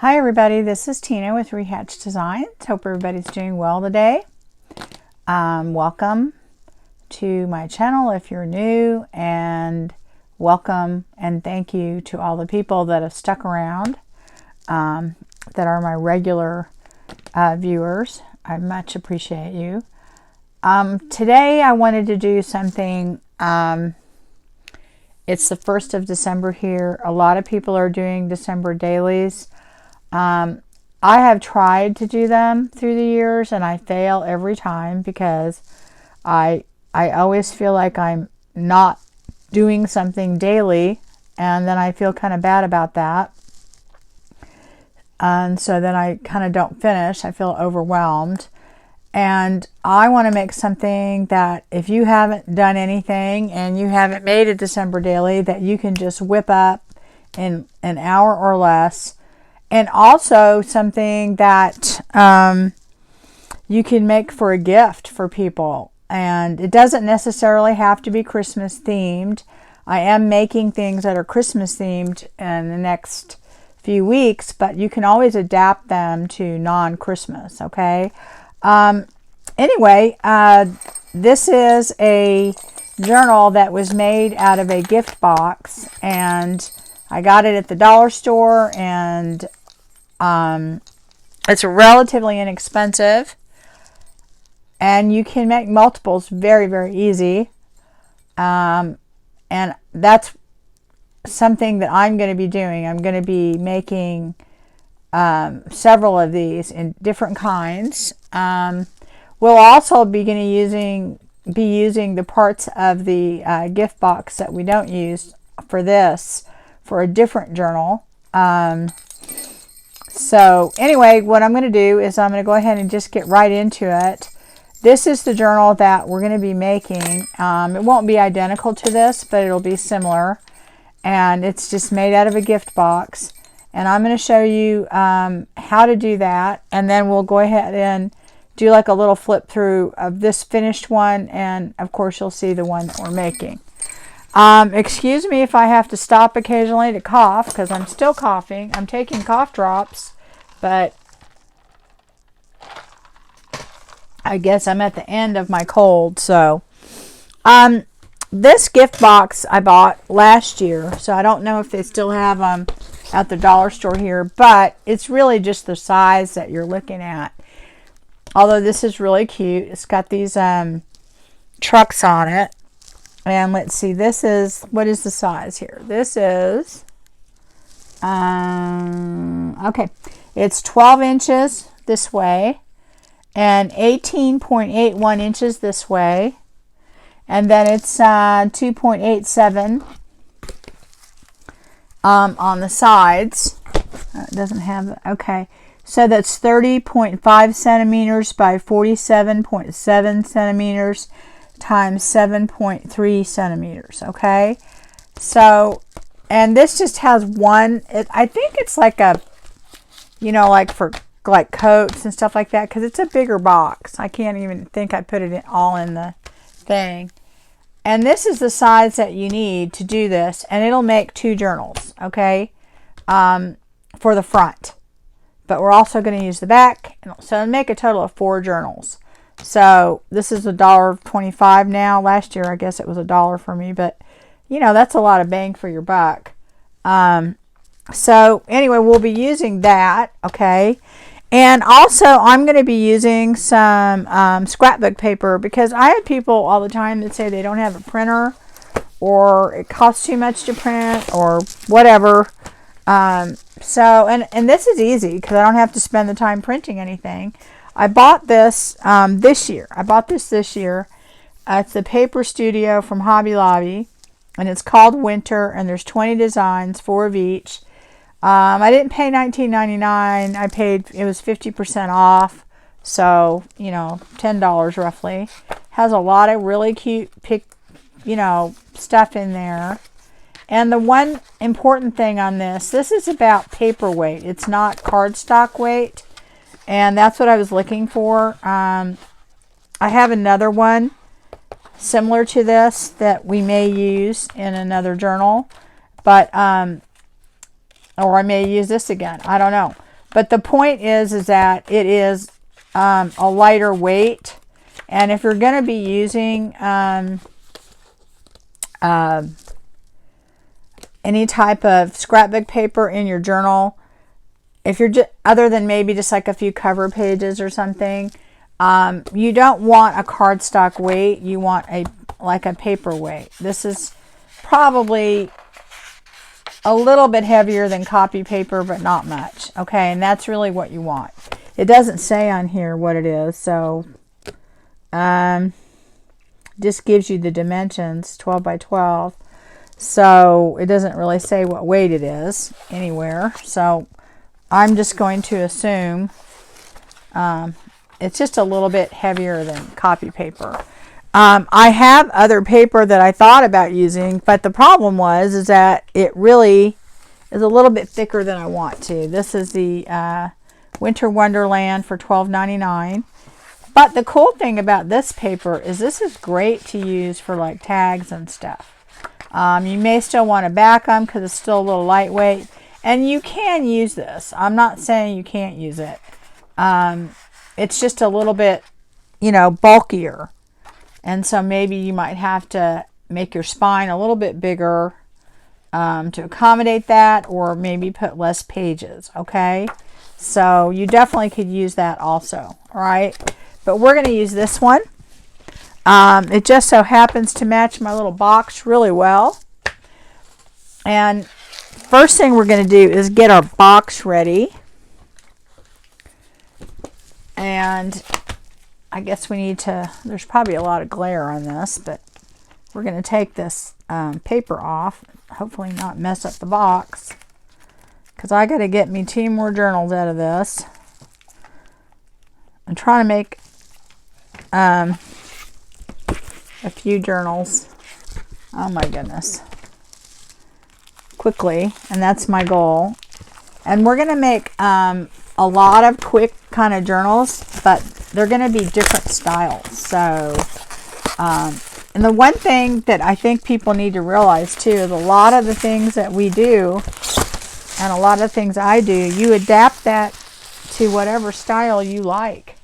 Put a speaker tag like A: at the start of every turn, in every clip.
A: Hi everybody, this is Tina with Rehatch Designs. Hope everybody's doing well today. Welcome to my channel if you're new, and welcome and thank you to all the people that have stuck around, that are my regular viewers. I much appreciate you. Today I wanted to do something. It's the 1st of December here. A lot of people are doing December dailies. I have tried to do them through the years and I fail every time because I always feel like I'm not doing something daily, and then I feel kind of bad about that. And so then I kind of don't finish. I feel overwhelmed. And I want to make something that if you haven't done anything and you haven't made a December daily, that you can just whip up in an hour or less. And also something that you can make for a gift for people. And it doesn't necessarily have to be Christmas themed. I am making things that are Christmas themed in the next few weeks, but you can always adapt them to non-Christmas, okay? Anyway, this is a journal that was made out of a gift box, and I got it at the dollar store, and it's relatively inexpensive, and you can make multiples very, very easy. And that's something that I'm going to be doing. I'm going to be making several of these in different kinds. We'll also be using the parts of the gift box that we don't use for this for a different journal. So anyway, what I'm going to do is I'm going to go ahead and just get right into it. This is the journal that we're going to be making. It won't be identical to this, but it'll be similar. And it's just made out of a gift box. And I'm going to show you how to do that. And then we'll go ahead and do like a little flip through of this finished one. And of course, you'll see the one that we're making. Excuse me if I have to stop occasionally to cough, because I'm still coughing. I'm taking cough drops, but I guess I'm at the end of my cold. So this gift box I bought last year, so I don't know if they still have them at the dollar store here, but it's really just the size that you're looking at. Although this is really cute. It's got these trucks on it. And let's see, this is, what is the size here? This is, okay, it's 12 inches this way and 18.81 inches this way. And then it's 2.87 on the sides. It doesn't have, okay. So that's 30.5 centimeters by 47.7 centimeters times 7.3 centimeters. Okay, so, and this just has one, I think it's like a, you know, like for like coats and stuff like that, because it's a bigger box. I can't even think I put it all in the thing. And this is the size that you need to do this, and it'll make 2 journals, okay, for the front. But we're also going to use the back, so it'll make a total of 4 journals. So this is $1.25 now. Last year I guess it was $1 for me, but you know, that's a lot of bang for your buck. So anyway, we'll be using that, okay. And also I'm going to be using some scrapbook paper, because I have people all the time that say they don't have a printer, or it costs too much to print, or whatever. So and this is easy because I don't have to spend the time printing anything. I bought this this year. I bought this year. It's the Paper Studio from Hobby Lobby, and it's called Winter, and there's 20 designs, 4 of each. I didn't pay $19.99. I paid, it was 50% off, so you know, $10 roughly. Has a lot of really cute stuff in there. And the one important thing on this is about paperweight. It's not cardstock weight. And that's what I was looking for. I have another one similar to this that we may use in another journal. But or I may use this again. I don't know. But the point is that it is a lighter weight. And if you're going to be using any type of scrapbook paper in your journal, if you're just, other than maybe just like a few cover pages or something, you don't want a cardstock weight. You want like a paper weight. This is probably a little bit heavier than copy paper, but not much. Okay, and that's really what you want. It doesn't say on here what it is, so just gives you the dimensions, 12 by 12. So it doesn't really say what weight it is anywhere. So I'm just going to assume it's just a little bit heavier than copy paper. I have other paper that I thought about using, but the problem is that it really is a little bit thicker than I want to. This is the Winter Wonderland for $12.99. But the cool thing about this paper is this is great to use for like tags and stuff. You may still want to back them because it's still a little lightweight. And you can use this. I'm not saying you can't use it. It's just a little bit, bulkier. And so maybe you might have to make your spine a little bit bigger to accommodate that, or maybe put less pages, okay? So you definitely could use that also, all right? But we're going to use this one. It just so happens to match my little box really well. And first thing we're going to do is get our box ready. And I guess we need to, there's probably a lot of glare on this, but we're going to take this paper off, hopefully not mess up the box, because I got to get me 2 more journals out of this. I'm trying to make a few journals. Oh my goodness. Quickly, and that's my goal. And we're going to make a lot of quick kind of journals, but they're going to be different styles. So, and the one thing that I think people need to realize too is a lot of the things that we do and a lot of things I do, you adapt that to whatever style you like.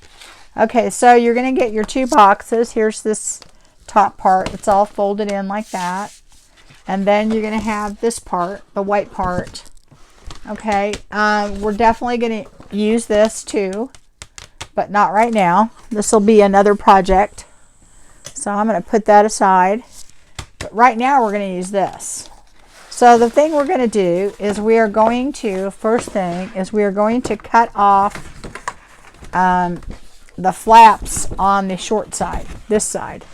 A: Okay, so you're going to get your 2 boxes. Here's this top part. It's all folded in like that. And then you're going to have this part, the white part. Okay, we're definitely going to use this too, but not right now. This will be another project. So I'm going to put that aside. But right now we're going to use this. So the thing we're going to do is we are going to, first thing is we are going to cut off the flaps on the short side, this side.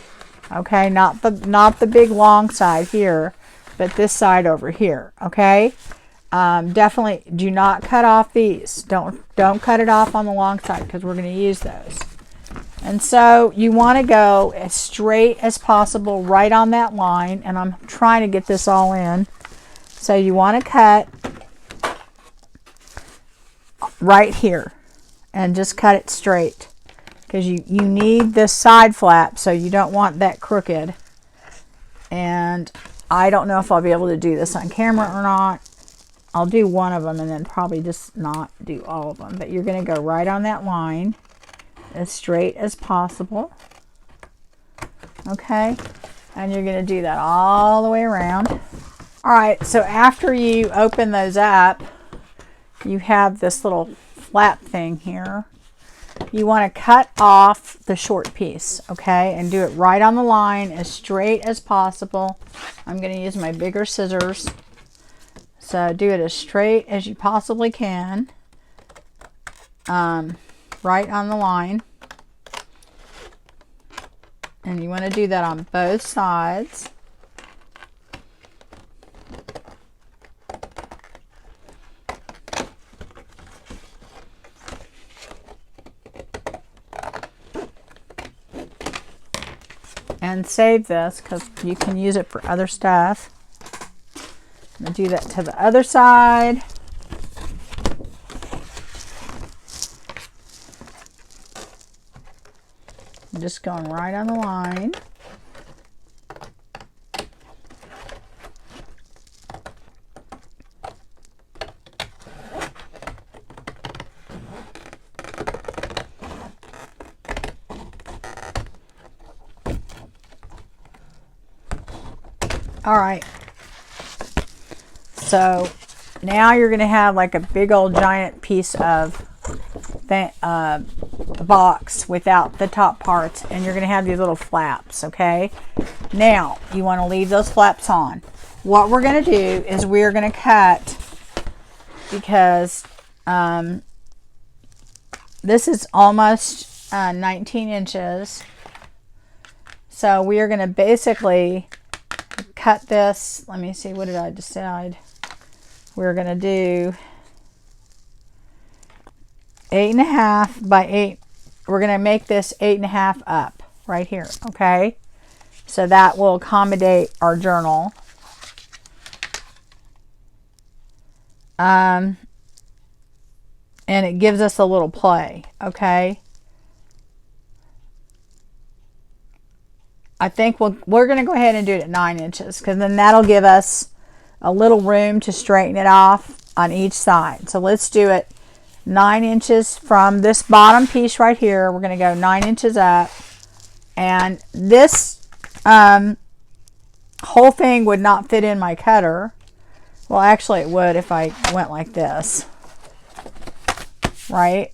A: Okay, not the big long side here, but this side over here. Okay, definitely do not cut off these. Don't cut it off on the long side because we're going to use those. And so you want to go as straight as possible right on that line, and I'm trying to get this all in. So you want to cut right here and just cut it straight, because you need this side flap, so you don't want that crooked. And I don't know if I'll be able to do this on camera or not. I'll do one of them and then probably just not do all of them. But you're going to go right on that line as straight as possible. Okay, and you're going to do that all the way around. All right, so after you open those up, you have this little flap thing here. You want to cut off the short piece, okay, and do it right on the line as straight as possible. I'm going to use my bigger scissors. So do it as straight as you possibly can, right on the line. And you want to do that on both sides. And save this because you can use it for other stuff. I'm going to do that to the other side. I'm just going right on the line. All right. So now you're going to have like a big old giant piece of box without the top parts, and you're going to have these little flaps. Okay, now you want to leave those flaps on. What we're going to do is we're going to cut, because this is almost 19 inches, so we are going to basically cut this. Let me see, what did I decide? We're going to do 8.5 by 8. We're going to make this 8.5 up right here. Okay, so that will accommodate our journal. And it gives us a little play. Okay, I think we're going to go ahead and do it at 9 inches, because then that'll give us a little room to straighten it off on each side. So let's do it 9 inches from this bottom piece right here. We're going to go 9 inches up, and this whole thing would not fit in my cutter. Well, actually it would if I went like this, right?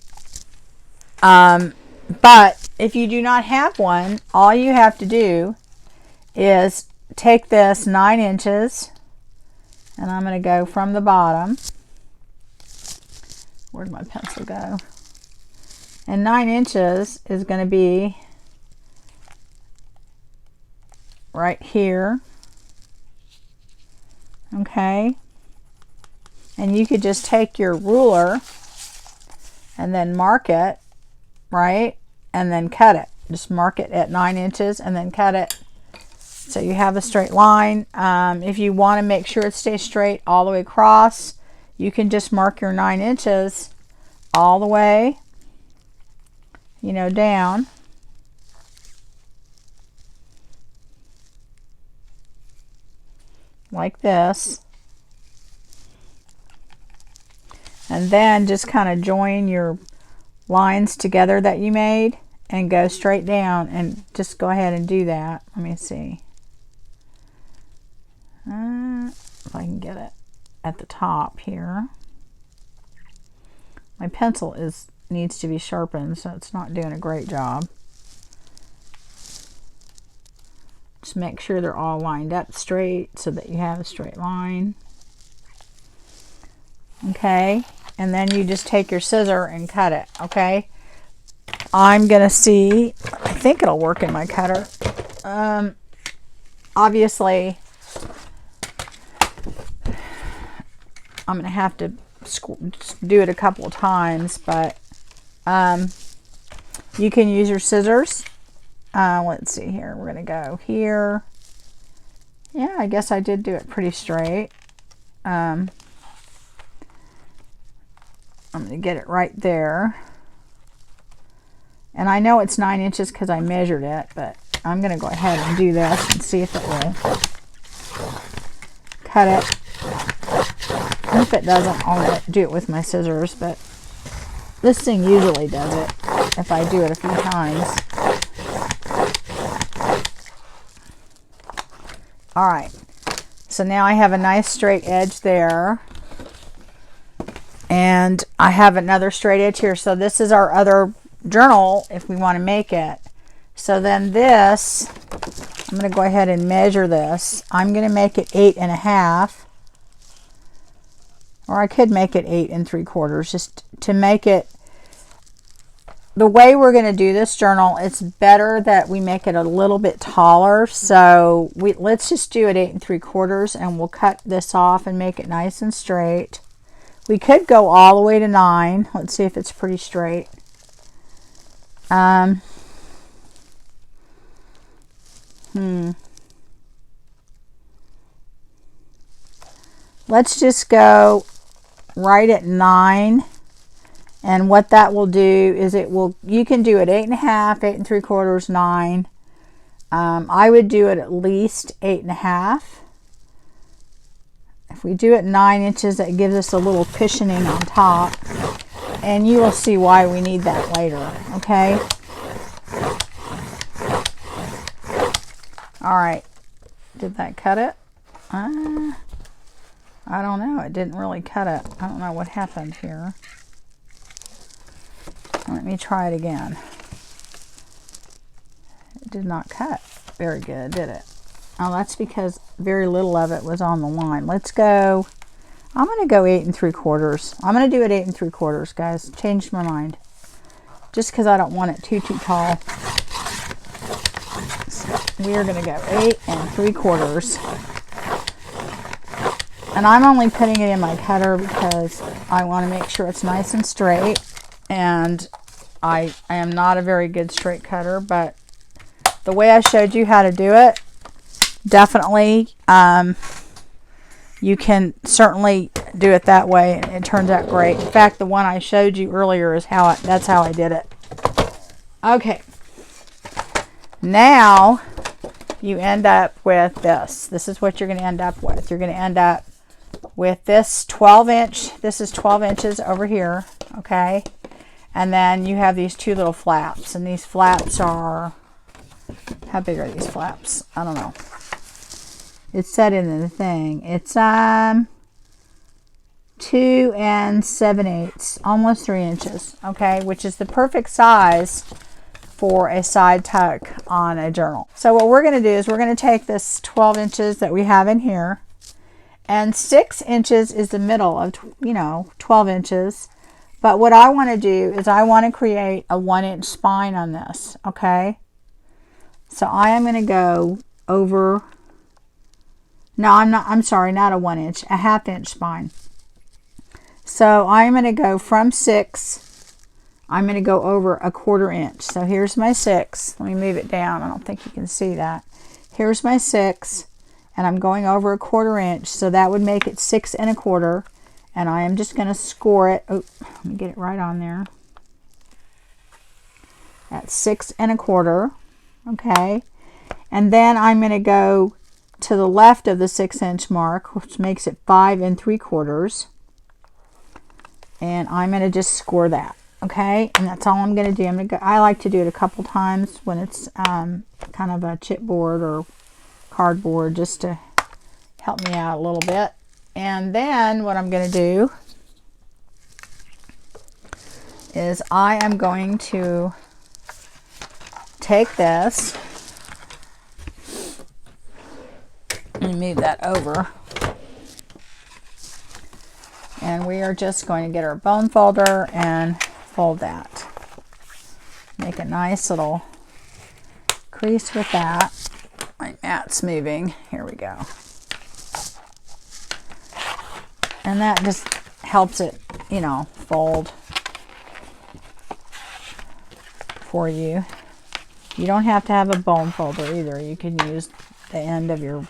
A: But if you do not have one, all you have to do is take this 9 inches, and I'm going to go from the bottom. Where'd my pencil go? And 9 inches is going to be right here. Okay, and you could just take your ruler and then mark it, right, and then cut it. Just mark it at 9 inches and then cut it, so you have a straight line. If you want to make sure it stays straight all the way across, you can just mark your 9 inches all the way, you know, down. Like this. And then just kind of join your lines together that you made and go straight down, and just go ahead and do that. Let me see. If I can get it at the top here. My pencil needs to be sharpened, so it's not doing a great job. Just make sure they're all lined up straight so that you have a straight line. Okay, and then you just take your scissor and cut it. Okay, I'm gonna see, I think it'll work in my cutter. Obviously I'm gonna have to do it a couple of times, but you can use your scissors. Let's see here, we're gonna go here. Yeah, I guess I did do it pretty straight. I'm gonna get it right there, and I know it's 9 inches because I measured it, but I'm gonna go ahead and do this and see if it will cut it. And if it doesn't, I'll do it with my scissors, but this thing usually does it if I do it a few times. Alright, so now I have a nice straight edge there, and I have another straight edge here. So this is our other journal if we want to make it. So then this, I'm going to go ahead and measure this. I'm going to make it 8.5, or I could make it 8 3/4, just to make it. The way we're going to do this journal, it's better that we make it a little bit taller. So let's just do it 8 3/4, and we'll cut this off and make it nice and straight. We could go all the way to 9. Let's see if it's pretty straight. Let's just go right at 9. And what that will do is you can do it 8.5, 8 3/4, 9. I would do it at least 8.5. If we do it 9 inches, that gives us a little cushioning on top, and you will see why we need that later. Okay. All right. Did that cut it? I don't know. It didn't really cut it. I don't know what happened here. Let me try it again. It did not cut very good, did it? Oh, that's because very little of it was on the line. Let's go. I'm going to go 8 3/4. I'm going to do it 8 3/4, guys. Changed my mind. Just because I don't want it too tall. So we are going to go 8 3/4. And I'm only putting it in my cutter because I want to make sure it's nice and straight. And I am not a very good straight cutter, but the way I showed you how to do it, definitely, you can certainly do it that way, and it turns out great. In fact, the one I showed you earlier is that's how I did it. Okay. Now you end up with this. This is what you're going to end up with. You're going to end up with this 12-inch. This is 12 inches over here, okay? And then you have these two little flaps, and these flaps are, how big are these flaps? I don't know. It's set in the thing. It's 2 7/8, almost 3 inches, okay, which is the perfect size for a side tuck on a journal. So what we're going to do is we're going to take this 12 inches that we have in here, and 6 inches is the middle of 12 inches. But what I want to do is I want to create a 1-inch spine on this, okay? So I am going to go over, no, I'm sorry, not a 1-inch, a 1/2 inch spine. So I'm going to go from 6, I'm going to go over a 1/4 inch. So here's my 6. Let me move it down. I don't think you can see that. Here's my 6, and I'm going over a 1/4 inch. So that would make it 6 1/4. And I am just going to score it. Oh, let me get it right on there. That's 6 1/4. Okay. And then I'm going to go to the left of the 6 inch mark, which makes it 5 3/4. And I'm going to just score that. Okay. And that's all I'm going to do. I like to do it a couple times when it's kind of a chipboard or cardboard, just to help me out a little bit. And then what I'm going to do is I am going to take this and move that over. And we are just going to get our bone folder and fold that. Make a nice little crease with that. My mat's moving. Here we go. And that just helps it, fold for you. You don't have to have a bone folder either. You can use the end of your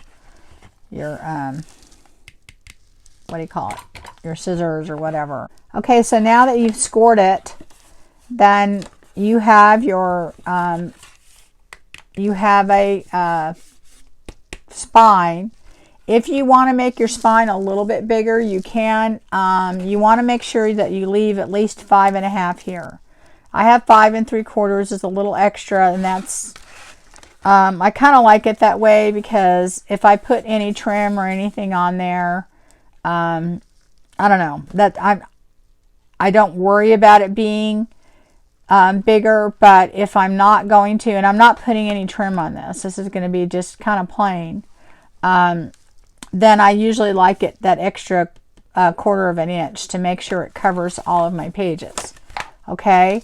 A: what do you call it? Your scissors or whatever. Okay, so now that you've scored it, then you have your a spine. If you want to make your spine a little bit bigger, you can. You want to make sure that you leave at least 5 1/2 here. I have 5 3/4 is a little extra, and that's, I kind of like it that way because if I put any trim or anything on there, I don't know, that I don't worry about it being bigger. But if I'm not going to, and I'm not putting any trim on this is going to be just kind of plain, then I usually like it that extra 1/4 inch to make sure it covers all of my pages. Okay.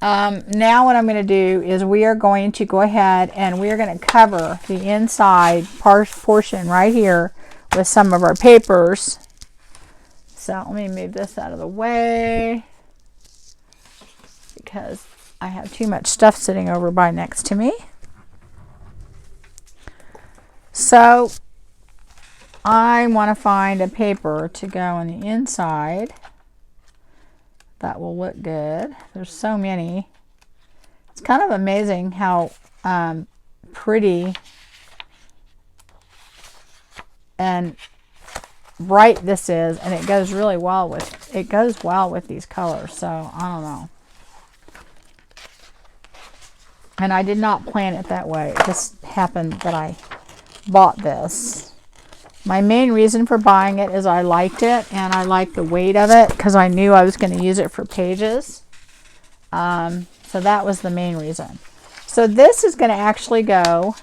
A: Now what I'm going to do is we are going to go ahead and we are going to cover the inside portion right here with some of our papers. So let me move this out of the way because I have too much stuff sitting over by next to me. So I want to find a paper to go on the inside that will look good. There's so many. It's kind of amazing how pretty and bright this is, and it goes really well with these colors. So I don't know. And I did not plan it that way. It just happened that I bought this. My main reason for buying it is I liked it and I liked the weight of it because I knew I was going to use it for pages. So that was the main reason. So this is going to actually go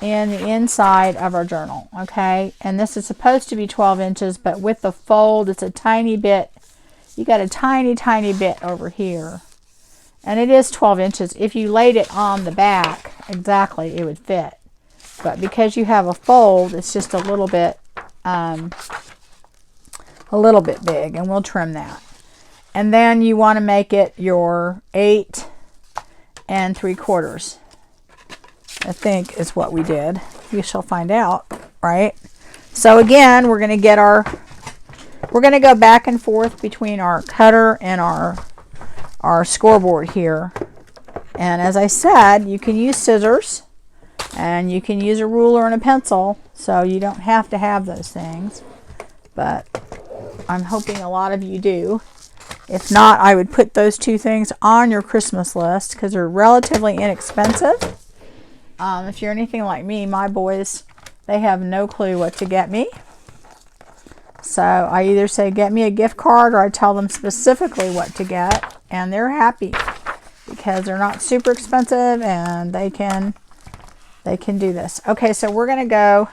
A: in the inside of our journal, okay? And this is supposed to be 12 inches, but with the fold, it's a tiny bit. You got a tiny, tiny bit over here. And it is 12 inches. If you laid it on the back, exactly, it would fit. But because you have a fold, it's just a little bit big, and we'll trim that. And then you want to make it your 8 3/4. I think is what we did. You shall find out, right? So again, we're going to go back and forth between our cutter and our scoreboard here. And as I said, you can use scissors and you can use a ruler and a pencil, so you don't have to have those things. But I'm hoping a lot of you do. If not, I would put those two things on your Christmas list because they're relatively inexpensive. If you're anything like me, my boys, they have no clue what to get me. So I either say, get me a gift card, or I tell them specifically what to get, and they're happy because they're not super expensive and they can do this. Okay, so we're going to go,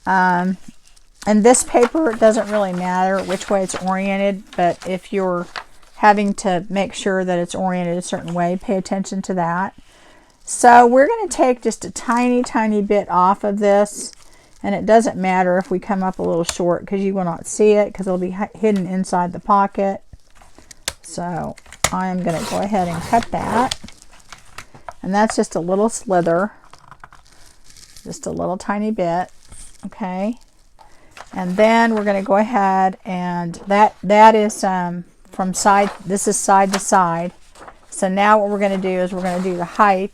A: and this paper, it doesn't really matter which way it's oriented, but if you're having to make sure that it's oriented a certain way, pay attention to that. So we're going to take just a tiny, tiny bit off of this, and it doesn't matter if we come up a little short because you will not see it because it'll be hidden inside the pocket. So I'm going to go ahead and cut that, and that's just a little slither, just a little tiny bit, okay? And then we're going to go ahead, and that is from side, this is side to side. So now what we're going to do is we're going to do the height,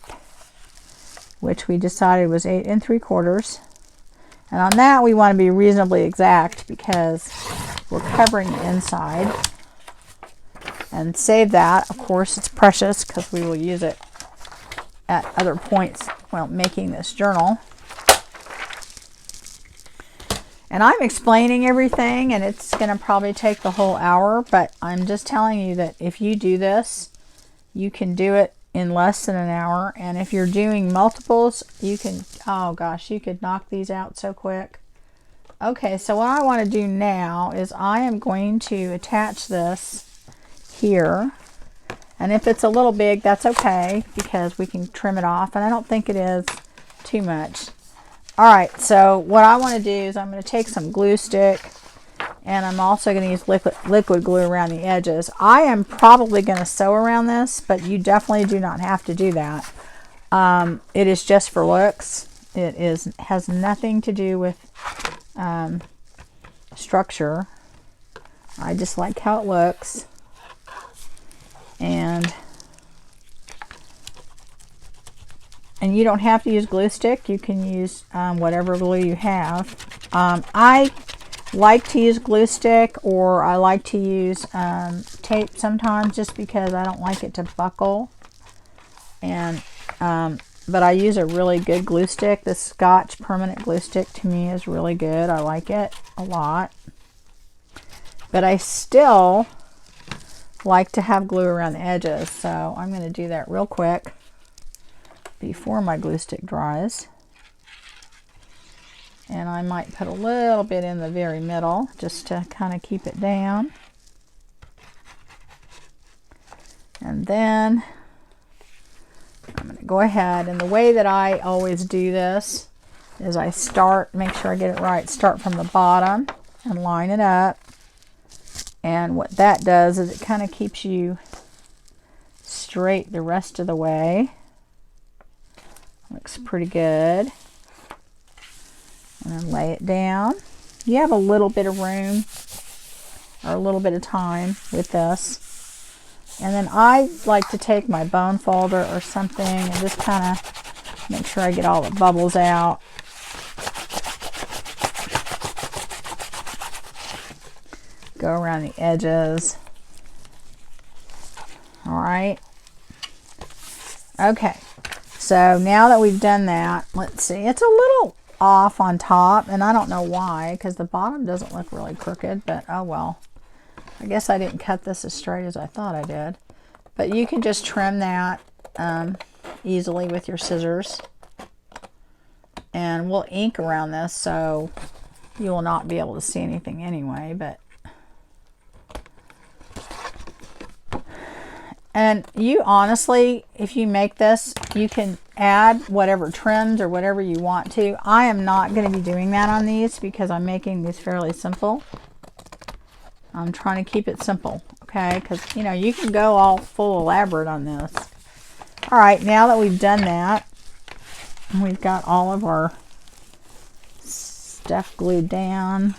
A: which we decided was 8 3/4. And on that we want to be reasonably exact because we're covering the inside. And save that. Of course, it's precious because we will use it at other points while making this journal. And I'm explaining everything, and it's going to probably take the whole hour, but I'm just telling you that if you do this, you can do it in less than an hour. And if you're doing multiples, you can, oh gosh, you could knock these out so quick. Okay, so what I want to do now is I am going to attach this here. And if it's a little big, that's okay because we can trim it off, and I don't think it is too much. All right, so what I want to do is I'm going to take some glue stick, and I'm also going to use liquid glue around the edges. I am probably going to sew around this, but you definitely do not have to do that. It is just for looks. It has nothing to do with structure. I just like how it looks. And you don't have to use glue stick. You can use whatever glue you have. I like to use glue stick, or I like to use tape sometimes just because I don't like it to buckle. And but I use a really good glue stick. The Scotch permanent glue stick to me is really good. I like it a lot. But I still like to have glue around the edges, so I'm going to do that real quick before my glue stick dries. And I might put a little bit in the very middle just to kind of keep it down. And then I'm going to go ahead, and the way that I always do this is I start, make sure I get it right, start from the bottom and line it up. And what that does is it kind of keeps you straight the rest of the way. Looks pretty good. And then lay it down. You have a little bit of room or a little bit of time with this. And then I like to take my bone folder or something and just kind of make sure I get all the bubbles out. Go around the edges. All right. Okay. So now that we've done that, let's see. It's a little, off on top, and I don't know why, because the bottom doesn't look really crooked, but oh well. I guess I didn't cut this as straight as I thought I did. But you can just trim that easily with your scissors. And we'll ink around this, so you will not be able to see anything anyway, but and you honestly, if you make this, you can add whatever trims or whatever you want to. I am not going to be doing that on these because I'm making these fairly simple. I'm trying to keep it simple, okay? Because, you know, you can go all full elaborate on this. All right, now that we've done that, we've got all of our stuff glued down.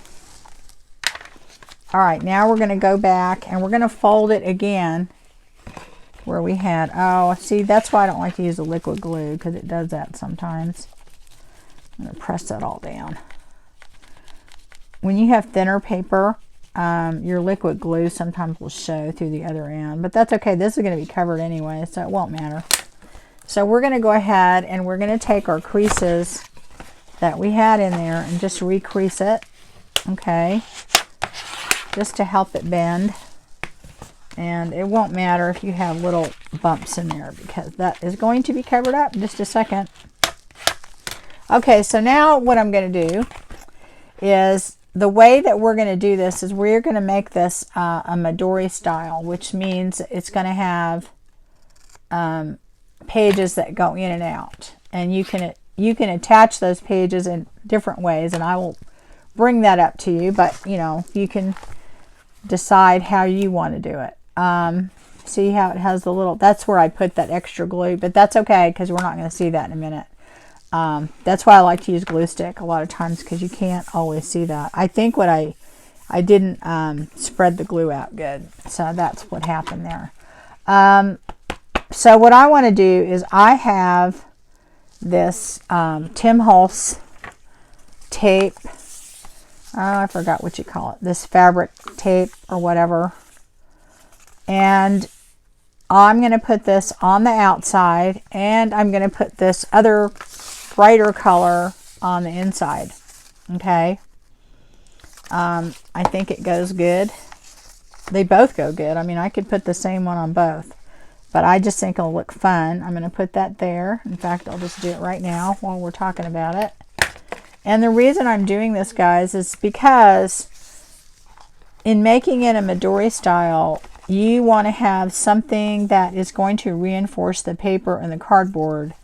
A: All right, now we're going to go back and we're going to fold it again where we had, oh, see, that's why I don't like to use the liquid glue, because it does that sometimes. I'm going to press that all down. When you have thinner paper, your liquid glue sometimes will show through the other end, but that's okay. This is going to be covered anyway, so it won't matter. So we're going to go ahead and we're going to take our creases that we had in there and just recrease it, okay, just to help it bend. And it won't matter if you have little bumps in there, because that is going to be covered up in just a second. Okay, so now what I'm going to do is, the way that we're going to do this is we're going to make this a Midori style, which means it's going to have pages that go in and out. And you can attach those pages in different ways, and I will bring that up to you, but you know, you can decide how you want to do it. See how it has the little, that's where I put that extra glue, but that's okay because we're not going to see that in a minute. That's why I like to use glue stick a lot of times, because you can't always see that. I think what I didn't spread the glue out good, so that's what happened there. So what I want to do is, I have this Tim Holtz tape. I forgot what you call it. This fabric tape or whatever. And I'm going to put this on the outside, and I'm going to put this other brighter color on the inside. Okay. I think it goes good. They both go good. I mean, I could put the same one on both, but I just think it'll look fun. I'm going to put that there. In fact, I'll just do it right now while we're talking about it. And the reason I'm doing this, guys, is because in making it a Midori style, you want to have something that is going to reinforce the paper and the cardboard,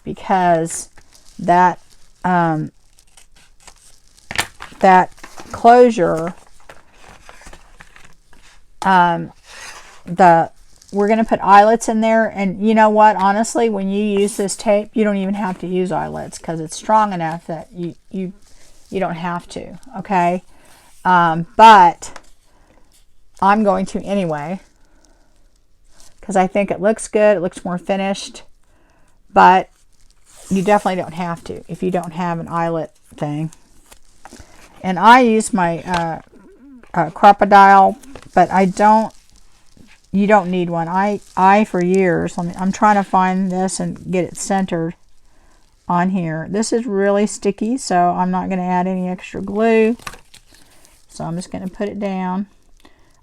A: because that that closure, we're going to put eyelets in there, and you know what, honestly, when you use this tape, you don't even have to use eyelets, because it's strong enough that you don't have to, okay? But I'm going to anyway, because I think it looks good. It looks more finished, but you definitely don't have to if you don't have an eyelet thing. And I use my Crop-A-Dile, but you don't need one. I for years, I'm trying to find this and get it centered on here. This is really sticky, so I'm not going to add any extra glue. So I'm just going to put it down.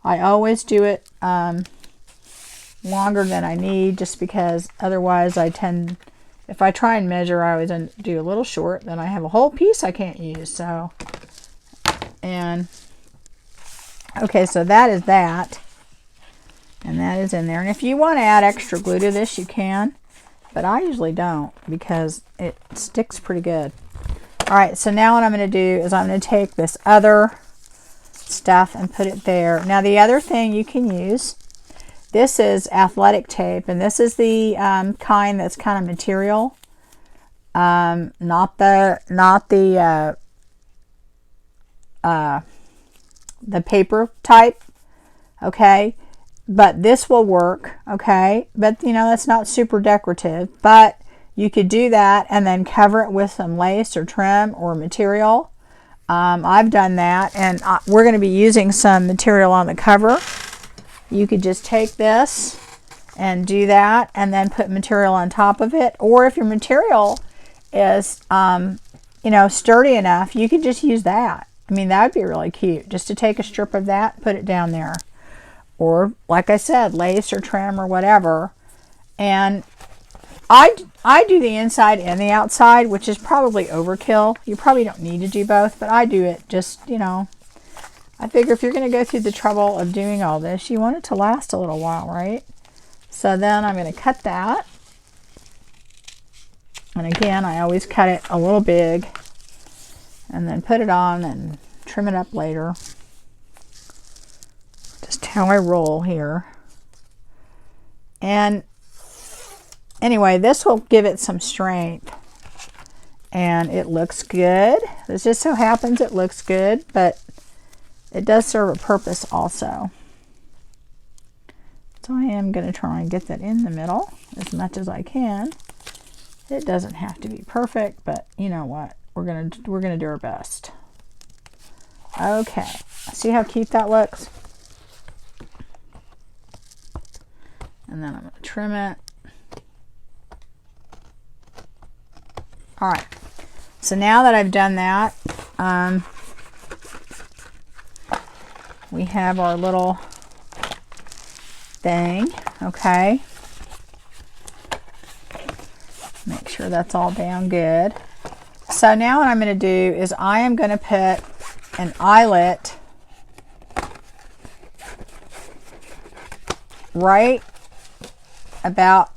A: I always do it longer than I need, just because otherwise if I try and measure, I always do a little short, then I have a whole piece I can't use. So, and okay, so that is that, and that is in there. And if you want to add extra glue to this, you can, but I usually don't, because it sticks pretty good. All right, so now what I'm going to do is I'm going to take this other stuff and put it there. Now the other thing you can use, this is athletic tape, and this is the kind that's kind of material, not the paper type, okay, but this will work, okay, but you know, that's not super decorative, but you could do that and then cover it with some lace or trim or material. I've done that, and we're going to be using some material on the cover. You could just take this and do that, and then put material on top of it. Or if your material is you know, sturdy enough, you could just use that. I mean, that would be really cute, just to take a strip of that, put it down there. Or, like I said, lace or trim or whatever. And I do the inside and the outside, which is probably overkill. You probably don't need to do both, but I do it just, you know. I figure if you're going to go through the trouble of doing all this, you want it to last a little while, right? So then I'm going to cut that. And again, I always cut it a little big and then put it on and trim it up later. Just how I roll here. And anyway, this will give it some strength. And it looks good. This just so happens it looks good, but it does serve a purpose also. So I am going to try and get that in the middle as much as I can. It doesn't have to be perfect, but you know what? We're gonna do our best. Okay. See how cute that looks? And then I'm going to trim it. All right. So now that I've done that, we have our little thing, okay? Make sure that's all down good. So now what I'm going to do is I am going to put an eyelet right about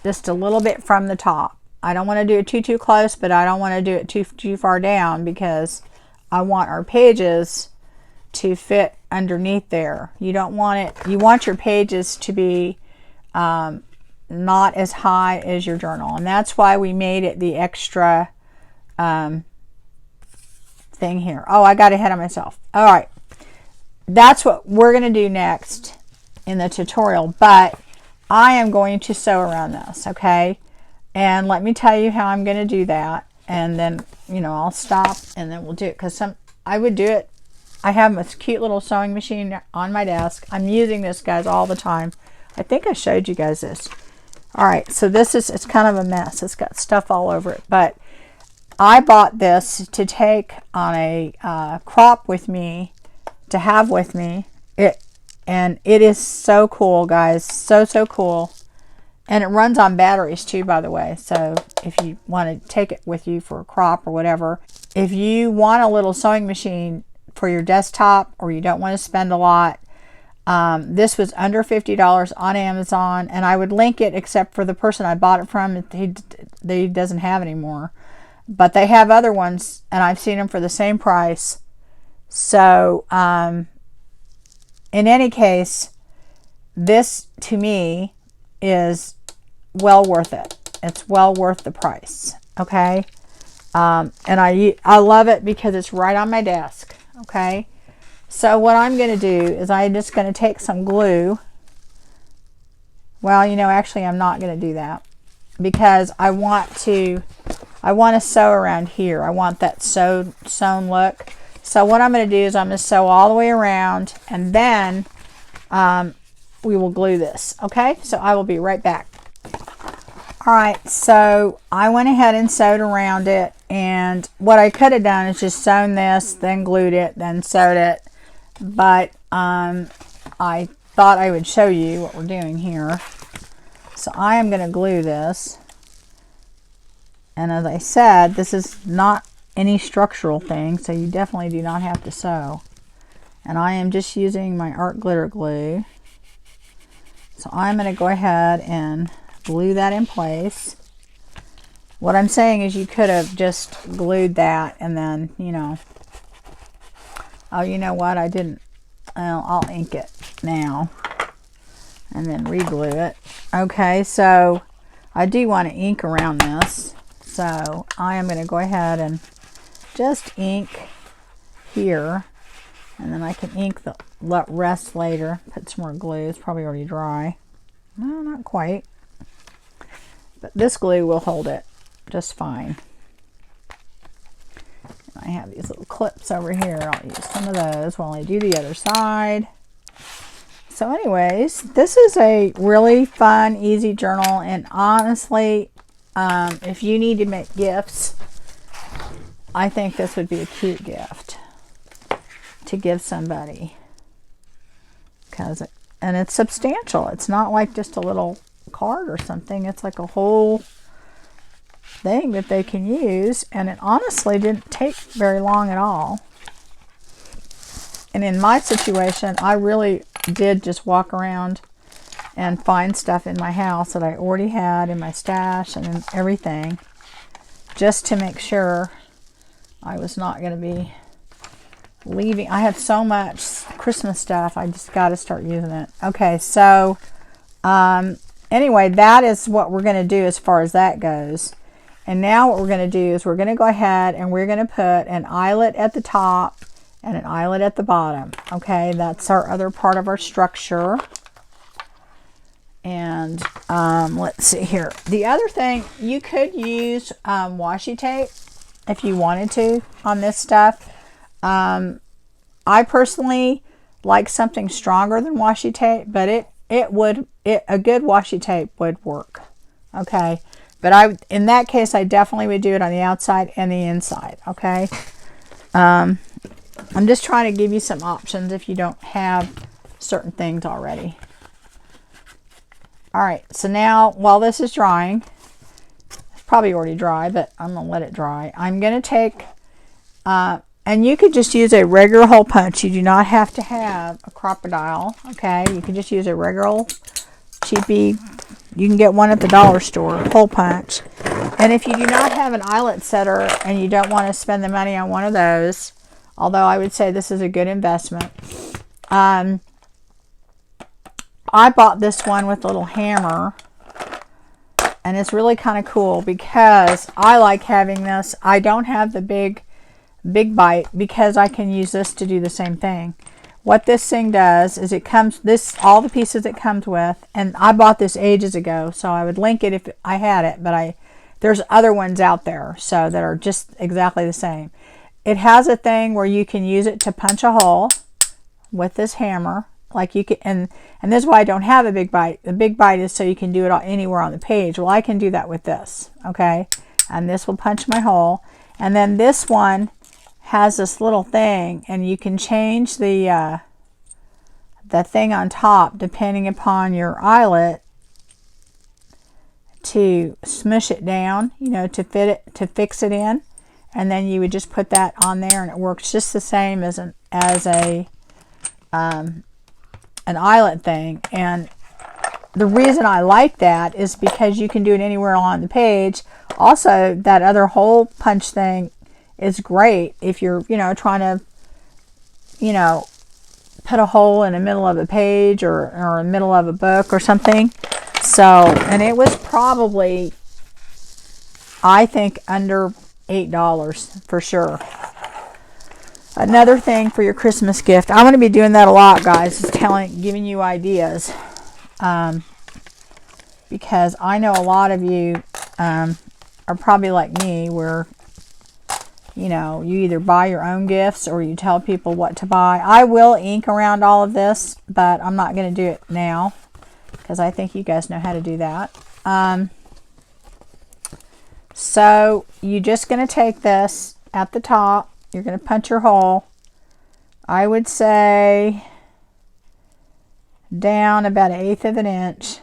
A: just a little bit from the top. I don't want to do it too close, but I don't want to do it too far down because I want our pages to fit underneath there. You don't want it, you want your pages to be not as high as your journal, and that's why we made it the extra thing here. Oh, I got ahead of myself. All right, that's what we're going to do next in the tutorial, but I am going to sew around this, okay? And let me tell you how I'm going to do that, and then, you know, I'll stop and then we'll do it, because I would do it. I have this cute little sewing machine on my desk. I'm using this, guys, all the time. I think I showed you guys this. All right, so this is, it's kind of a mess. It's got stuff all over it, but I bought this to take on a crop with me, to have with me. And it is so cool, guys. So cool. And it runs on batteries too, by the way. So if you want to take it with you for a crop or whatever. If you want a little sewing machine for your desktop, or you don't want to spend a lot, this was under $50 on Amazon, and I would link it, except for the person I bought it from, he doesn't have anymore. But they have other ones, and I've seen them for the same price. So in any case, this to me is well worth it. It's well worth the price, okay? And I love it because it's right on my desk, okay? So what I'm going to do is I'm just going to take some glue. Well, you know, actually I'm not going to do that, because I want to sew around here. I want that sewn look. So what I'm going to do is I'm going to sew all the way around, and then we will glue this, okay? So I will be right back. All right, so I went ahead and sewed around it, and what I could have done is just sewn this, then glued it, then sewed it, but I thought I would show you what we're doing here. So I am going to glue this, and as I said, this is not any structural thing, so you definitely do not have to sew. And I am just using my art glitter glue. So I'm going to go ahead and glue that in place. What I'm saying is you could have just glued that and then, you know, oh, you know what, I didn't, well, I'll ink it now and then re-glue it. Okay, so I do want to ink around this, so I am going to go ahead and just ink here, and then I can ink the rest later. Put some more glue. It's probably already dry. No, not quite. But this glue will hold it just fine. And I have these little clips over here. I'll use some of those while I do the other side. So anyways, this is a really fun, easy journal. And honestly, if you need to make gifts, I think this would be a cute gift to give somebody. And it's substantial. It's not like just a little card or something. It's like a whole thing that they can use, and it honestly didn't take very long at all. And in my situation, I really did just walk around and find stuff in my house that I already had in my stash and everything, just to make sure I was not going to be leaving. I have so much Christmas stuff. I just got to start using it. Okay, so anyway, that is what we're going to do as far as that goes. And now what we're going to do is we're going to go ahead and we're going to put an eyelet at the top and an eyelet at the bottom. Okay, that's our other part of our structure. And let's see here. The other thing, you could use washi tape if you wanted to on this stuff. I personally like something stronger than washi tape, but a good washi tape would work. Okay, but in that case, I definitely would do it on the outside and the inside. Okay, I'm just trying to give you some options if you don't have certain things already. All right, so now while this is drying, it's probably already dry, but I'm gonna let it dry. I'm gonna take, and you could just use a regular hole punch. You do not have to have a crocodile, okay? You can just use a regular cheapy, you can get one at the dollar store, hole punch. And if you do not have an eyelet setter and you don't want to spend the money on one of those, although I would say this is a good investment, I bought this one with a little hammer, and it's really kind of cool because I like having this. I don't have the big bite because I can use this to do the same thing. What this thing does is it comes, all the pieces it comes with, and I bought this ages ago, so I would link it if I had it, but there's other ones out there so that are just exactly the same. It has a thing where you can use it to punch a hole with this hammer. Like you can, and this is why I don't have a big bite. The big bite is so you can do it anywhere on the page. Well, I can do that with this, okay? And this will punch my hole. And then this one has this little thing, and you can change the thing on top depending upon your eyelet to smush it down, you know, to fit it, to fix it in. And then you would just put that on there, and it works just the same as an eyelet thing. And the reason I like that is because you can do it anywhere on the page. Also, that other hole punch thing is great if you're, you know, trying to, you know, put a hole in the middle of a page or in the middle of a book or something. So, and it was probably, I think, under $8 for sure. Another thing for your Christmas gift, I'm going to be doing that a lot, guys, is giving you ideas, because I know a lot of you are probably like me, where, you know, you either buy your own gifts or you tell people what to buy. I will ink around all of this, but I'm not going to do it now because I think you guys know how to do that. So you're just going to take this at the top. You're going to punch your hole, I would say down about 1/8 of an inch.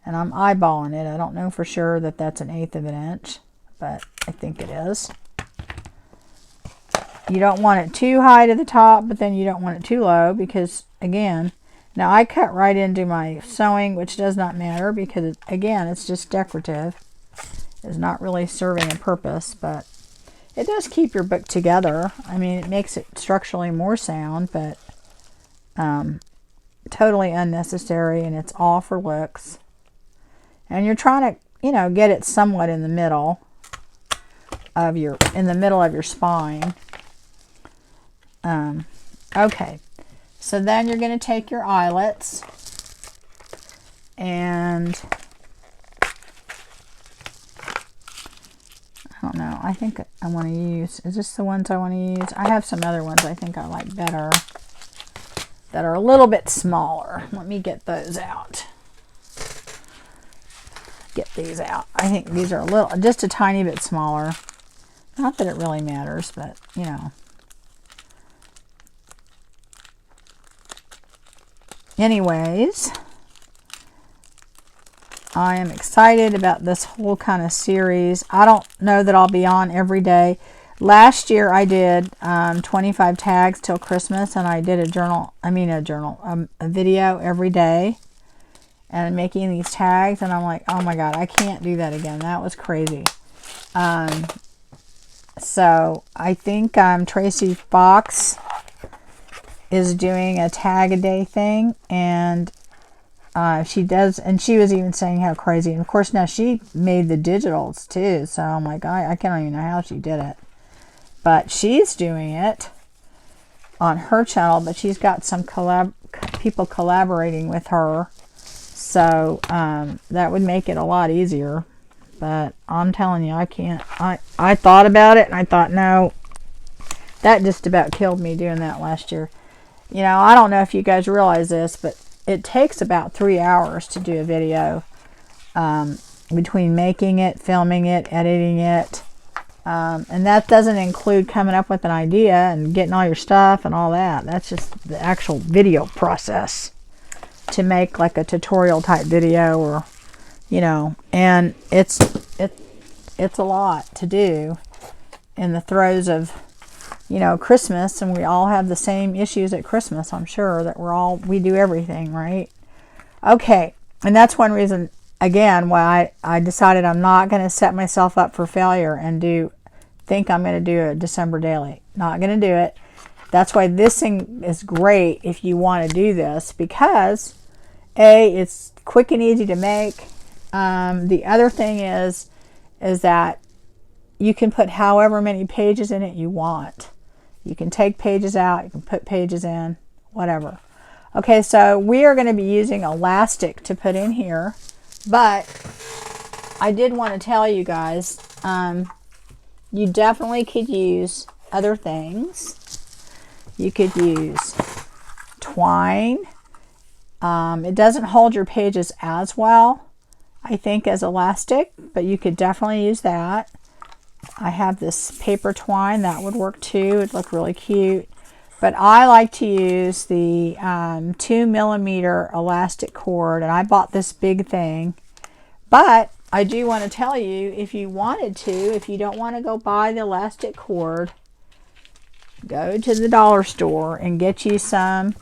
A: And I'm eyeballing it. I don't know for sure that that's 1/8 of an inch, but I think it is. You don't want it too high to the top, but then you don't want it too low because, again, now I cut right into my sewing, which does not matter because, again, it's just decorative. It's not really serving a purpose, but it does keep your book together. I mean, it makes it structurally more sound, but totally unnecessary, and it's all for looks. And you're trying to, you know, get it somewhat in the middle of your spine. Okay, so then you're going to take your eyelets and I don't know. I think I want to use, is this the ones I want to use? I have some other ones I think I like better that are a little bit smaller. Let me get those out. Get these out. I think these are just a tiny bit smaller. Not that it really matters, but, you know. Anyways, I am excited about this whole kind of series. I don't know that I'll be on every day. Last year I did 25 tags till Christmas, and I did a video every day and making these tags, and I'm like, oh my god, I can't do that again. That was crazy. So I think Tracy Fox is doing a tag a day thing, and she does, and she was even saying how crazy, and of course now she made the digitals too, so I'm like, I can't even know how she did it, but she's doing it on her channel, but she's got some people collaborating with her, so that would make it a lot easier. But I'm telling you, I can't. I thought about it, and I thought, no, that just about killed me doing that last year. You know, I don't know if you guys realize this, but it takes about 3 hours to do a video, between making it, filming it, editing it, and that doesn't include coming up with an idea and getting all your stuff and all that. That's just the actual video process to make like a tutorial type video, or you know, and it's a lot to do in the throes of, you know, Christmas, and we all have the same issues at Christmas. I'm sure that we do everything, right? Okay, and that's one reason, again, why I decided I'm not going to set myself up for failure and think I'm going to do a December daily. Not going to do it. That's why this thing is great if you want to do this, because A, it's quick and easy to make. The other thing is that you can put however many pages in it you want. You can take pages out, you can put pages in, whatever. Okay, so we are going to be using elastic to put in here, but I did want to tell you guys, you definitely could use other things. You could use twine. It doesn't hold your pages as well, I think, as elastic, but you could definitely use that. I have this paper twine that would work too. It'd look really cute, but I like to use the 2mm elastic cord, and I bought this big thing. But I do want to tell you, if you wanted to, if you don't want to go buy the elastic cord, go to the dollar store and get you some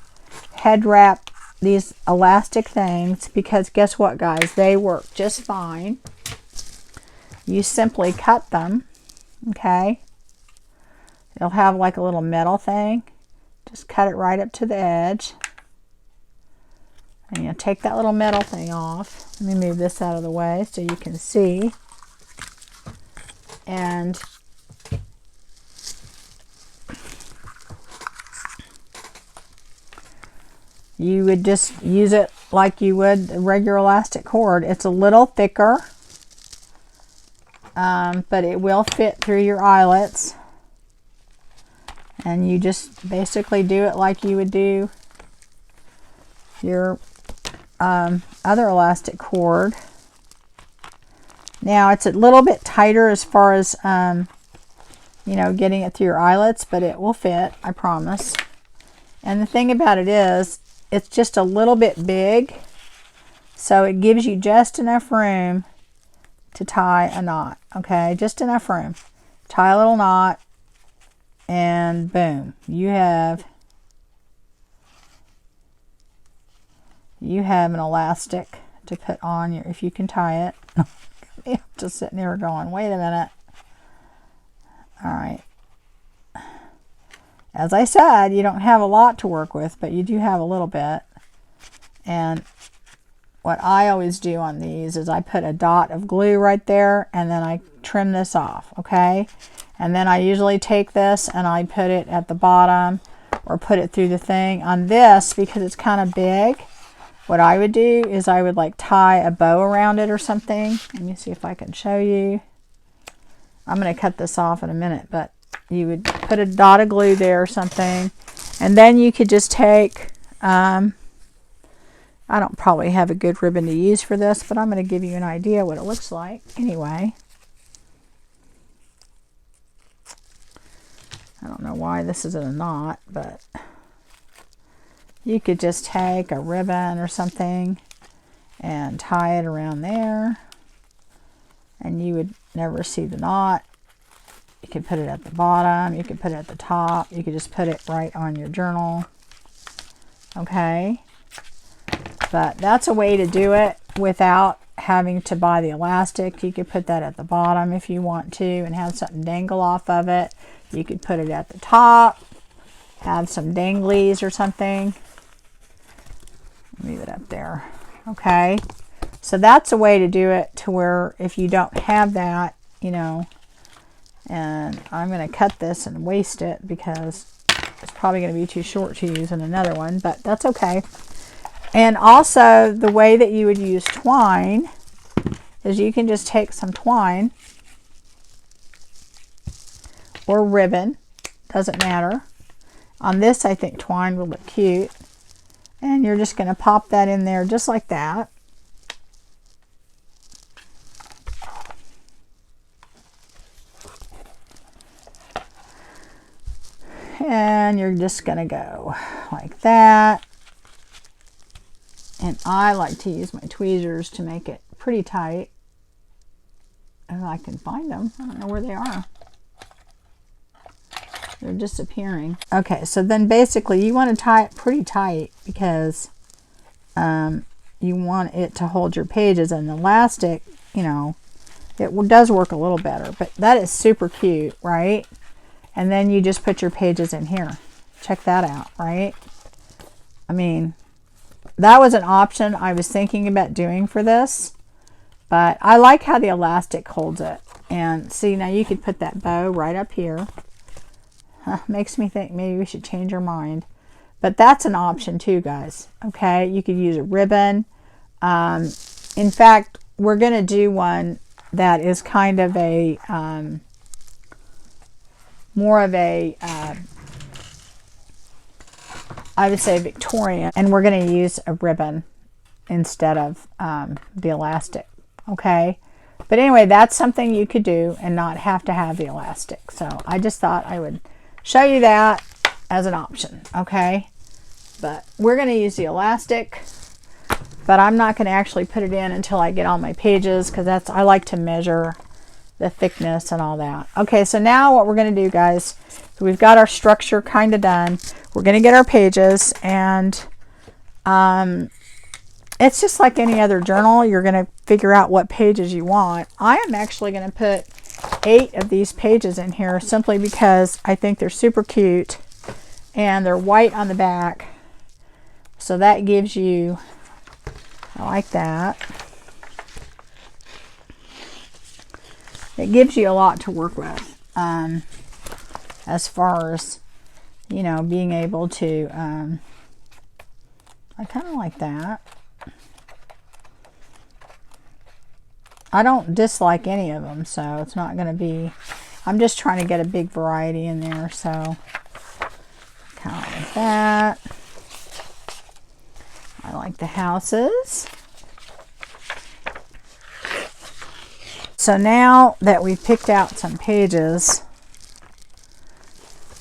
A: head wrap, these elastic things, because guess what, guys, they work just fine. You simply cut them, okay? It'll have like a little metal thing. Just cut it right up to the edge, and you take that little metal thing off. Let me move this out of the way so you can see. And you would just use it like you would a regular elastic cord. It's a little thicker, but it will fit through your eyelets. And you just basically do it like you would do your other elastic cord. Now it's a little bit tighter as far as you know, getting it through your eyelets, but it will fit, I promise. And the thing about it is, it's just a little bit big, so it gives you just enough room to tie a knot. Okay, just enough room. Tie a little knot, and boom, you have an elastic to put on your, if you can tie it. I'm just sitting there going, wait a minute. All right. As I said, you don't have a lot to work with, but you do have a little bit. And what I always do on these is I put a dot of glue right there, and then I trim this off, okay? And then I usually take this and I put it at the bottom, or put it through the thing. On this, because it's kind of big, what I would do is I would like tie a bow around it or something. Let me see if I can show you. I'm going to cut this off in a minute, but you would put a dot of glue there or something, and then you could just take, I don't probably have a good ribbon to use for this, but I'm going to give you an idea what it looks like anyway. I don't know why this isn't a knot, but you could just take a ribbon or something and tie it around there, and you would never see the knot. You could put it at the bottom, you could put it at the top, you could just put it right on your journal. Okay, but that's a way to do it without having to buy the elastic. You could put that at the bottom if you want to and have something dangle off of it. You could put it at the top, have some danglies or something. Leave it up there. Okay, so that's a way to do it to where if you don't have that, you know, and I'm going to cut this and waste it because it's probably going to be too short to use in another one, but that's okay. And also the way that you would use twine is you can just take some twine or ribbon, doesn't matter. On this, I think twine will look cute. And you're just going to pop that in there just like that. And you're just going to go like that. And I like to use my tweezers to make it pretty tight. If I can find them. I don't know where they are. They're disappearing. Okay, so then basically you want to tie it pretty tight because you want it to hold your pages, and the elastic, you know, it does work a little better, but that is super cute, right? And then you just put your pages in here. Check that out, right? I mean, that was an option I was thinking about doing for this, but I like how the elastic holds it. And see, now you could put that bow right up here. Makes me think maybe we should change our mind, but that's an option too, guys. Okay, you could use a ribbon. In fact, we're going to do one that is kind of a more of a I would say Victorian, and we're going to use a ribbon instead of the elastic. Okay, but anyway, that's something you could do and not have to have the elastic. So I just thought I would show you that as an option. Okay, but we're going to use the elastic, but I'm not going to actually put it in until I get all my pages, because that's, I like to measure the thickness and all that. Okay, so now what we're going to do, guys, we've got our structure kind of done. We're going to get our pages, and it's just like any other journal. You're going to figure out what pages you want. I am actually going to put 8 of these pages in here simply because I think they're super cute, and they're white on the back, so that gives you, I like that. It gives you a lot to work with as far as, you know, being able to, I kind of like that. I don't dislike any of them, so it's not going to be, I'm just trying to get a big variety in there, so kind of like that. I like the houses. So now that we've picked out some pages,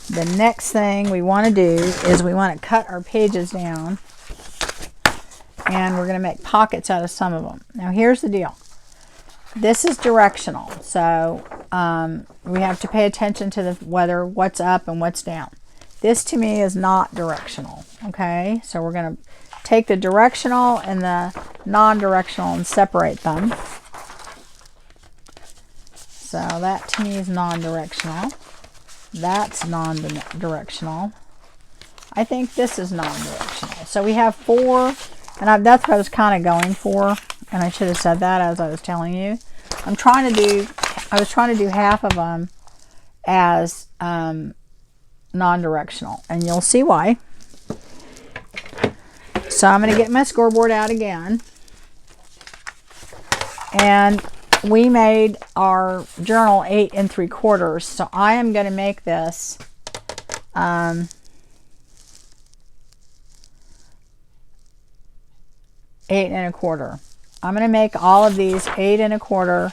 A: the next thing we want to do is we want to cut our pages down, and we're going to make pockets out of some of them. Now here's the deal. This is directional, so we have to pay attention to what's up and what's down. This to me is not directional. Okay, so we're going to take the directional and the non-directional and separate them. So that to me is non-directional. That's non-directional. I think this is non-directional. So we have 4, and that's what I was kind of going for, and I should have said that as I was telling you. I was trying to do half of them as non-directional, and you'll see why. So I'm going to get my scoreboard out again, and we made our journal 8 3/4, so I am going to make this 8 1/4. I'm going to make all of these 8 1/4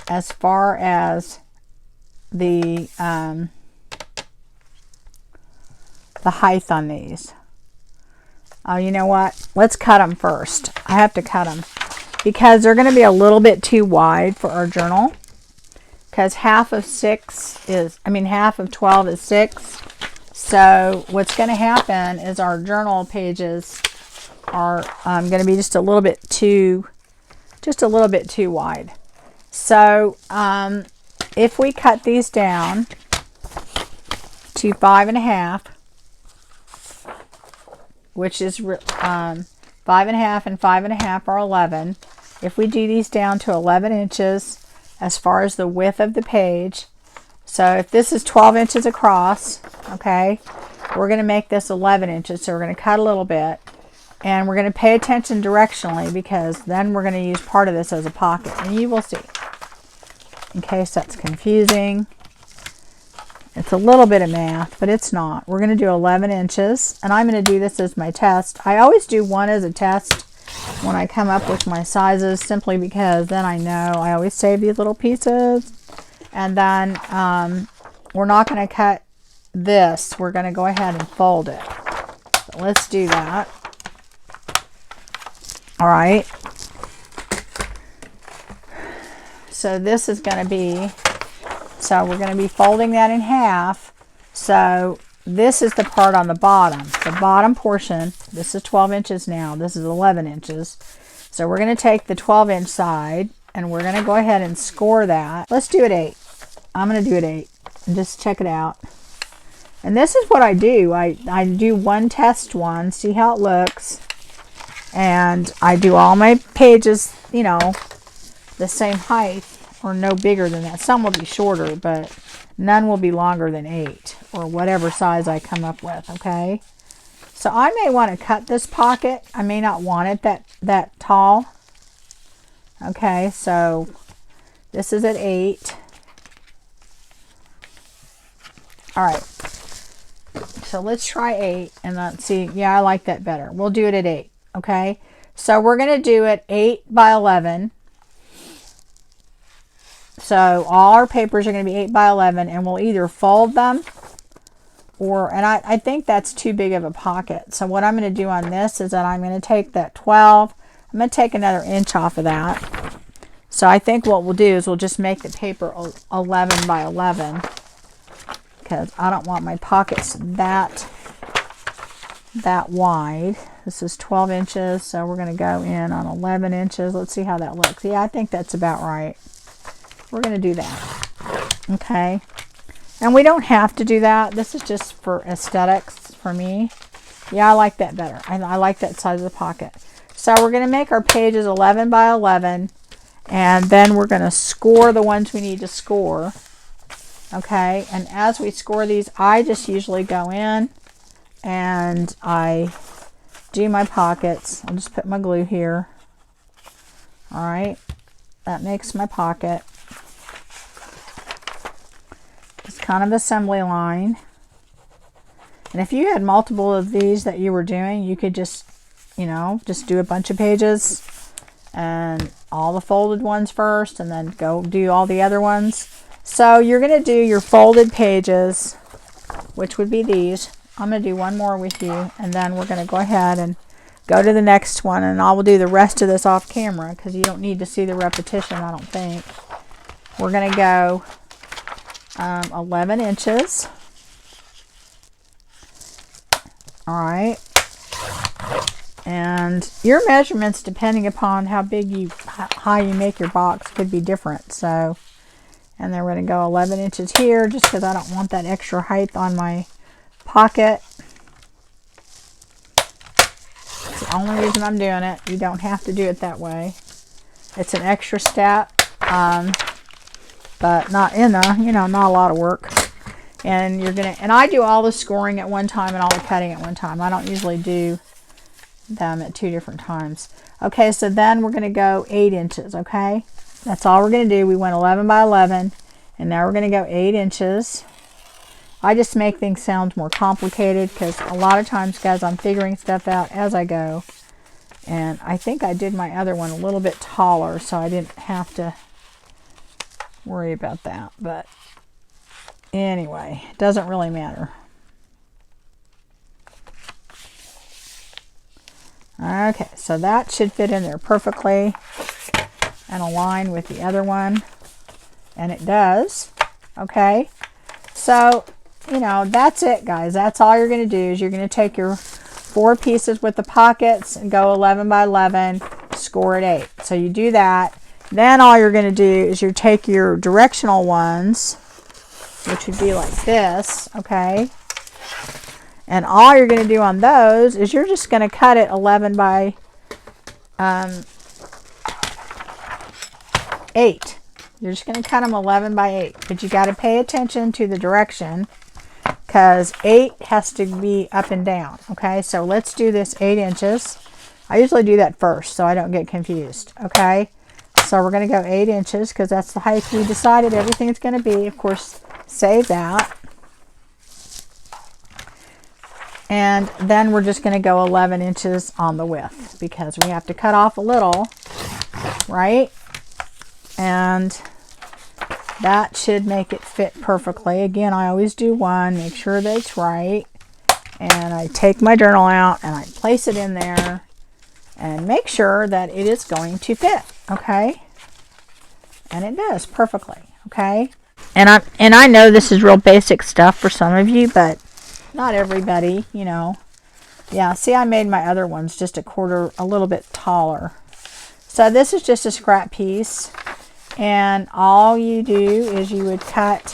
A: as far as the the height on these. Oh, you know what? Let's cut them first. I have to cut them because they're going to be a little bit too wide for our journal. Because half of 12 is 6. So what's going to happen is our journal pages are going to be just a little bit too wide. So if we cut these down to 5.5, which is 5.5 and 5.5 are 11. If we do these down to 11 inches as far as the width of the page, so if this is 12 inches across, okay, we're going to make this 11 inches. So we're going to cut a little bit, and we're going to pay attention directionally, because then we're going to use part of this as a pocket, and you will see. In case that's confusing, it's a little bit of math, but it's not. We're going to do 11 inches, and I'm going to do this as my test. I always do one as a test when I come up with my sizes, simply because then I know. I always save these little pieces. And then we're not going to cut this. We're going to go ahead and fold it. So let's do that. All right. So this is going to be, so we're going to be folding that in half. So this is the part on the bottom. The bottom portion, this is 12 inches now. This is 11 inches. So we're going to take the 12-inch side, and we're going to go ahead and score that. Let's do it 8. I'm going to do it 8 and just check it out. And this is what I do. I do one test one, see how it looks. And I do all my pages, you know, the same height or no bigger than that. Some will be shorter, but none will be longer than 8 or whatever size I come up with, okay? So I may want to cut this pocket. I may not want it that tall. Okay, so this is at 8. All right, so let's try 8 and let's see. Yeah, I like that better. We'll do it at 8, okay? So we're going to do it 8 by 11. So all our papers are going to be 8 by 11, and we'll either fold them or, and I think that's too big of a pocket. So what I'm going to do on this is that I'm going to take that 12. I'm going to take another inch off of that. So I think what we'll do is we'll just make the paper 11 by 11. Because I don't want my pockets that wide. This is 12 inches, so we're going to go in on 11 inches. Let's see how that looks. Yeah, I think that's about right. We're going to do that. Okay. And we don't have to do that. This is just for aesthetics for me. Yeah, I like that better. I like that size of the pocket. So we're going to make our pages 11 by 11, and then we're going to score the ones we need to score. Okay, and as we score these, I just usually go in and I do my pockets. I'll just put my glue here. All right, that makes my pocket. It's kind of assembly line. And if you had multiple of these that you were doing, you could just, you know, just do a bunch of pages and all the folded ones first, and then go do all the other ones. So you're going to do your folded pages, which would be these. I'm going to do one more with you, and then we're going to go ahead and go to the next one, and I will do the rest of this off camera because you don't need to see the repetition, I don't think. We're going to go 11 inches. All right. And your measurements, depending upon how high you make your box, could be different. So, and then we're going to go 11 inches here just because I don't want that extra height on my pocket. It's the only reason I'm doing it. You don't have to do it that way. It's an extra step, but not not a lot of work. And and I do all the scoring at one time and all the cutting at one time. I don't usually do them at 2 different times. Okay, so then we're going to go 8 inches, okay? That's all we're going to do. We went 11 by 11, and now we're going to go 8 inches. I just make things sound more complicated because a lot of times, guys, I'm figuring stuff out as I go. And I think I did my other one a little bit taller, so I didn't have to worry about that. But anyway, it doesn't really matter. Okay, so that should fit in there perfectly and align with the other one. And it does. Okay, so, you know, that's it, guys. That's all you're going to do is you're going to take your 4 pieces with the pockets and go 11 by 11, score at 8. So you do that. Then all you're going to do is you take your directional ones, which would be like this, okay? And all you're going to do on those is you're just going to cut it 11 by 8. You're just going to cut them 11 by 8. But you got to pay attention to the direction because 8 has to be up and down, okay? So let's do this 8 inches. I usually do that first so I don't get confused, okay? So we're going to go 8 inches because that's the height we decided everything is going to be. Of course, save that. And then we're just going to go 11 inches on the width because we have to cut off a little, right? And that should make it fit perfectly. Again, I always do one, make sure that it's right. And I take my journal out and I place it in there and make sure that it is going to fit, okay? And it does perfectly, okay? And I know this is real basic stuff for some of you, but not everybody, you know. Yeah, see, I made my other ones just a little bit taller. So this is just a scrap piece. And all you do is you would cut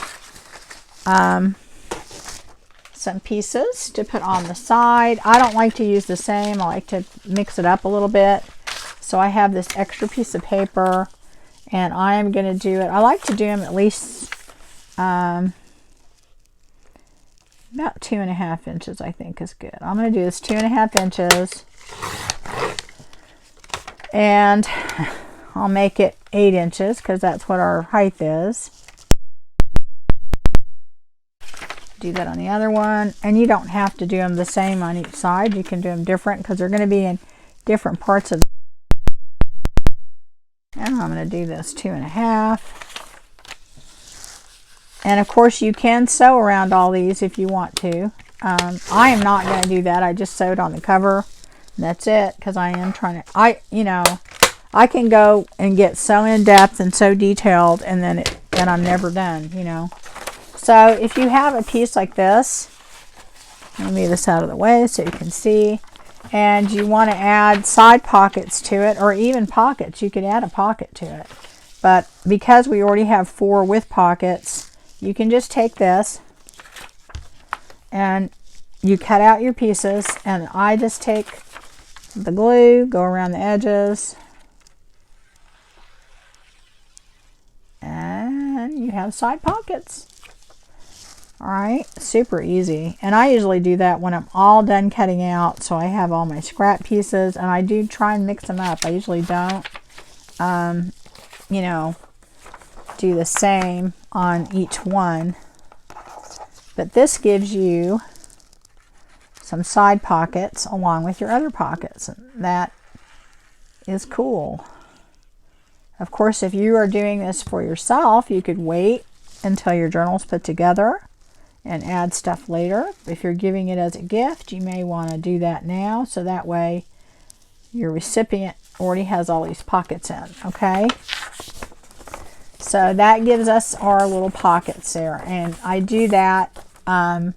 A: some pieces to put on the side. I don't like to use the same. I like to mix it up a little bit. So I have this extra piece of paper and I am going to do it. I like to do them at least about 2.5 inches, I think is good. I'm going to do this 2.5 inches. And I'll make it 8 inches because that's what our height is. Do that on the other one. And you don't have to do them the same on each side. You can do them different because they're going to be in different parts of. And I'm going to do this 2.5. And of course you can sew around all these if you want to. I am not going to do that. I just sewed on the cover. That's it because I am trying to, you know, I can go and get so in depth and so detailed and then I'm never done, you know. So if you have a piece like this, let me move this out of the way so you can see, and you want to add side pockets to it or even pockets, you could add a pocket to it. But because we already have 4 with pockets, you can just take this and you cut out your pieces, and I just take the glue, go around the edges, and you have side pockets. All right, super easy. And I usually do that when I'm all done cutting out, so I have all my scrap pieces, and I do try and mix them up. I usually don't, you know, do the same on each one. But this gives you some side pockets along with your other pockets. And that is cool. Of course, if you are doing this for yourself, you could wait until your journal's put together and add stuff later. If you're giving it as a gift, you may want to do that now, so that way your recipient already has all these pockets in, okay? So that gives us our little pockets there, and I do that, as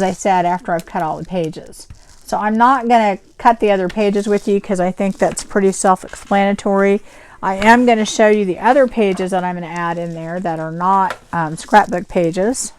A: I said, after I've cut all the pages. So I'm not going to cut the other pages with you because I think that's pretty self-explanatory. I am going to show you the other pages that I'm going to add in there that are not scrapbook pages.